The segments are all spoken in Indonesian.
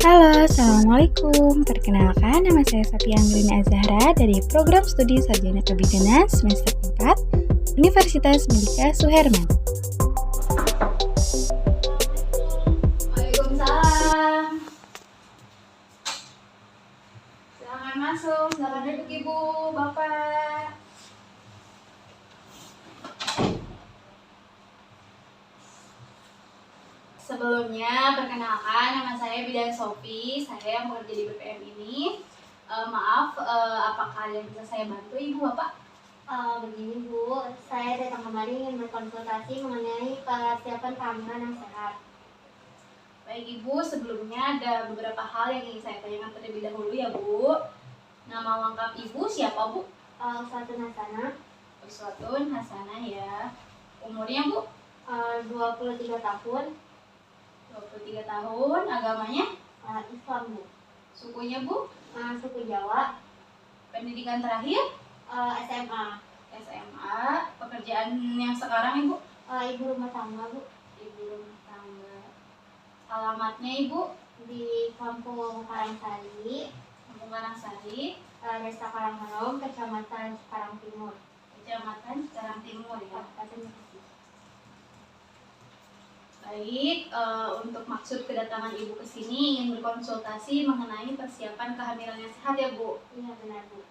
Halo, Assalamualaikum. Perkenalkan, nama saya Safia Anggrina Azahra dari Program Studi Sarjana Kebidanan semester 4, Universitas Medika Suherman. Waalaikumsalam. Silakan masuk, silakan duduk Ibu, Bapak. Sebelumnya, perkenalkan nama saya Bidan Sofi, saya yang bekerja di BPM ini. Maaf, apakah ada yang bisa saya bantu Ibu, Bapak? Begini Bu, saya datang kemari ingin berkonsultasi mengenai persiapan kehamilan yang sehat. Baik Ibu, sebelumnya ada beberapa hal yang ingin saya tanyakan terlebih dahulu ya Bu. Nama lengkap Ibu siapa Bu? Uswatun Hasanah, Uswatun Hasanah ya. Umurnya Bu? 23 tahun, 23 tahun, agamanya? Islam Bu. Sukunya Bu? Suku Jawa, Pendidikan terakhir? SMA, SMA. Pekerjaan yang sekarang Ibu? ibu rumah tangga Bu, Ibu rumah tangga. Alamatnya Ibu? di Kampung Karangsari, Kampung Karangsari, Desa Karangharom, Kecamatan Cikarang Timur. Kecamatan Cikarang Timur ya. Kabupaten Bekasi. Baik, untuk maksud kedatangan Ibu ke sini ingin berkonsultasi mengenai persiapan kehamilan yang sehat ya Bu? Iya benar Bu.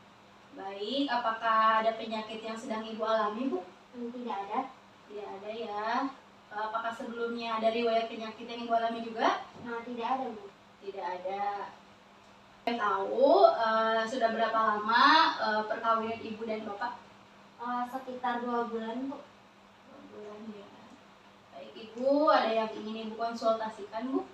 Baik, apakah ada penyakit yang sedang Ibu alami Bu? Tidak ada. Tidak ada ya. Apakah sebelumnya ada riwayat penyakit yang Ibu alami juga? Tidak ada Bu. Tidak ada. Saya tahu sudah berapa lama perkawinan Ibu dan Bapak? Sekitar 2 bulan Bu. 2 bulan ya. Baik Ibu, ada yang ingin Ibu konsultasikan Bu?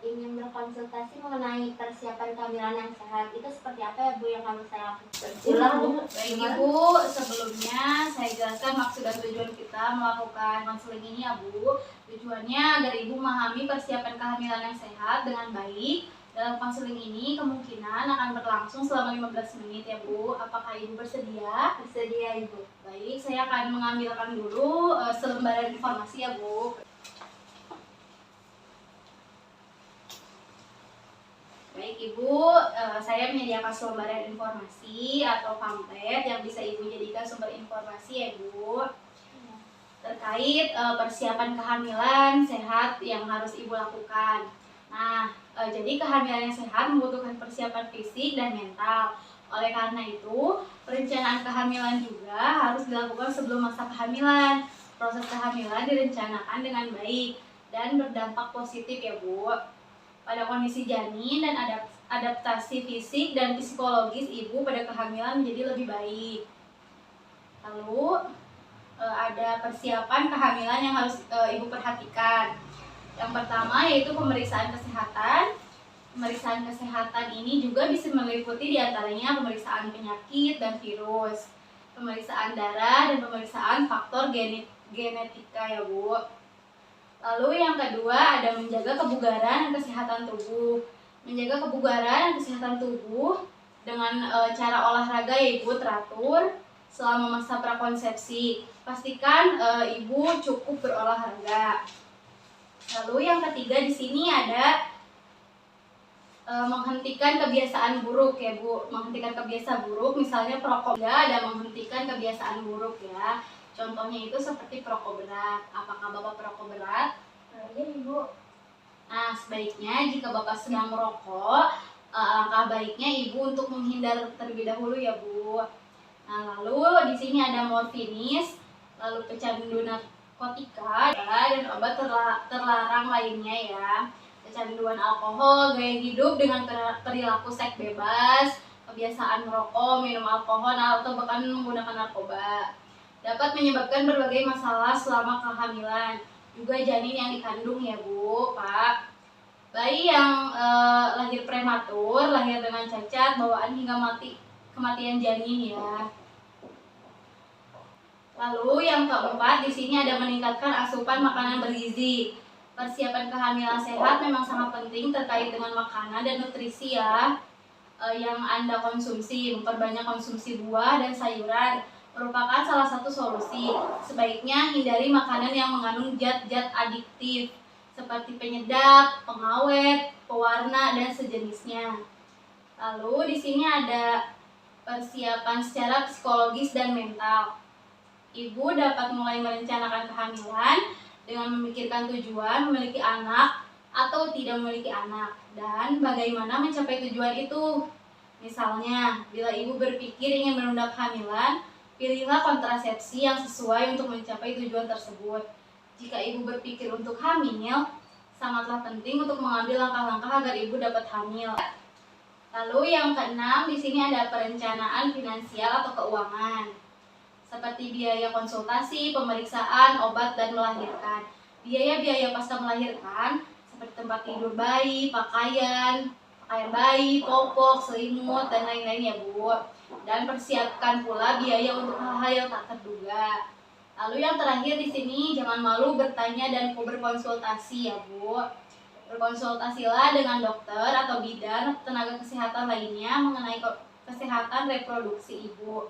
Ingin berkonsultasi mengenai persiapan kehamilan yang sehat. Itu seperti apa ya Bu yang harus saya lakukan? Baik Ibu, sebelumnya saya jelaskan maksud dan tujuan kita melakukan konseling ini ya Bu. Tujuannya agar Ibu memahami persiapan kehamilan yang sehat dengan baik. Dalam konseling ini kemungkinan akan berlangsung selama 15 menit ya Bu. Apakah Ibu bersedia? Bersedia Ibu. Baik, saya akan mengambilkan dulu selembaran informasi ya Bu. Baik Ibu, saya menyediakan selembaran informasi atau pamflet yang bisa Ibu jadikan sumber informasi ya Bu. Terkait persiapan kehamilan sehat yang harus Ibu lakukan. Nah, jadi kehamilan yang sehat membutuhkan persiapan fisik dan mental. Oleh karena itu, perencanaan kehamilan juga harus dilakukan sebelum masa kehamilan. Proses kehamilan direncanakan dengan baik dan berdampak positif ya Bu pada kondisi janin dan adaptasi fisik dan psikologis ibu pada kehamilan menjadi lebih baik. Lalu ada persiapan kehamilan yang harus ibu perhatikan. Yang pertama yaitu pemeriksaan kesehatan. Pemeriksaan kesehatan ini juga bisa meliputi diantaranya pemeriksaan penyakit dan virus, pemeriksaan darah dan pemeriksaan faktor genetika ya Bu. Lalu yang kedua ada menjaga kebugaran dan kesehatan tubuh. Menjaga kebugaran dan kesehatan tubuh dengan cara olahraga ya Ibu teratur selama masa prakonsepsi. Pastikan Ibu cukup berolahraga. Lalu yang ketiga di sini ada menghentikan kebiasaan buruk ya Bu. Menghentikan kebiasaan buruk misalnya perokok ya, ada menghentikan kebiasaan buruk ya. Contohnya itu seperti perokok berat. Apakah Bapak perokok berat? Iya Ibu. Nah, sebaiknya jika Bapak sedang merokok, langkah baiknya Ibu untuk menghindar terlebih dahulu ya Bu. Nah, lalu di sini ada morfinis, lalu pecandu narkotika dan obat terlarang lainnya ya. Kecanduan alkohol, gaya hidup dengan perilaku seks bebas, kebiasaan merokok, minum alkohol, atau bahkan menggunakan narkoba dapat menyebabkan berbagai masalah selama kehamilan. Juga janin yang dikandung ya Bu, Pak. Bayi yang lahir prematur, lahir dengan cacat, bawaan hingga kematian janin ya. Lalu yang keempat di sini ada meningkatkan asupan makanan bergizi. Persiapan kehamilan sehat memang sangat penting terkait dengan makanan dan nutrisi ya. Yang Anda konsumsi, memperbanyak konsumsi buah dan sayuran merupakan salah satu solusi. Sebaiknya hindari makanan yang mengandung zat-zat adiktif seperti penyedap, pengawet, pewarna, dan sejenisnya. Lalu di sini ada persiapan secara psikologis dan mental. Ibu dapat mulai merencanakan kehamilan dengan memikirkan tujuan memiliki anak atau tidak memiliki anak dan bagaimana mencapai tujuan itu. Misalnya, bila ibu berpikir ingin menunda kehamilan, pilihlah kontrasepsi yang sesuai untuk mencapai tujuan tersebut. Jika ibu berpikir untuk hamil, sangatlah penting untuk mengambil langkah-langkah agar ibu dapat hamil. Lalu yang keenam, di sini ada perencanaan finansial atau keuangan, seperti biaya konsultasi, pemeriksaan, obat, dan melahirkan. Biaya-biaya pasca melahirkan, seperti tempat tidur bayi, pakaian bayi, popok, selimut, dan lain-lain ya Bu. Dan persiapkan pula biaya untuk hal-hal yang tak terduga. Lalu yang terakhir di sini, jangan malu bertanya dan berkonsultasi ya Bu. Berkonsultasilah dengan dokter atau bidan tenaga kesehatan lainnya mengenai kesehatan reproduksi ibu.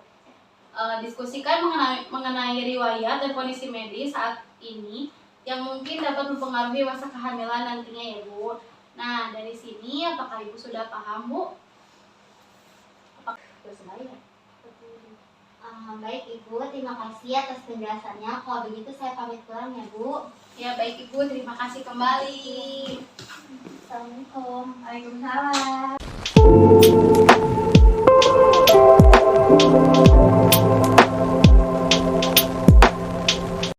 Diskusikan mengenai riwayat dan kondisi medis saat ini yang mungkin dapat mempengaruhi masa kehamilan nantinya ya Bu. Nah, dari sini apakah Ibu sudah paham Bu? Baik Ibu, terima kasih atas penjelasannya. Kalau begitu saya pamit pulang ya Bu. Ya baik Ibu, terima kasih kembali. Assalamualaikum. Waalaikumsalam.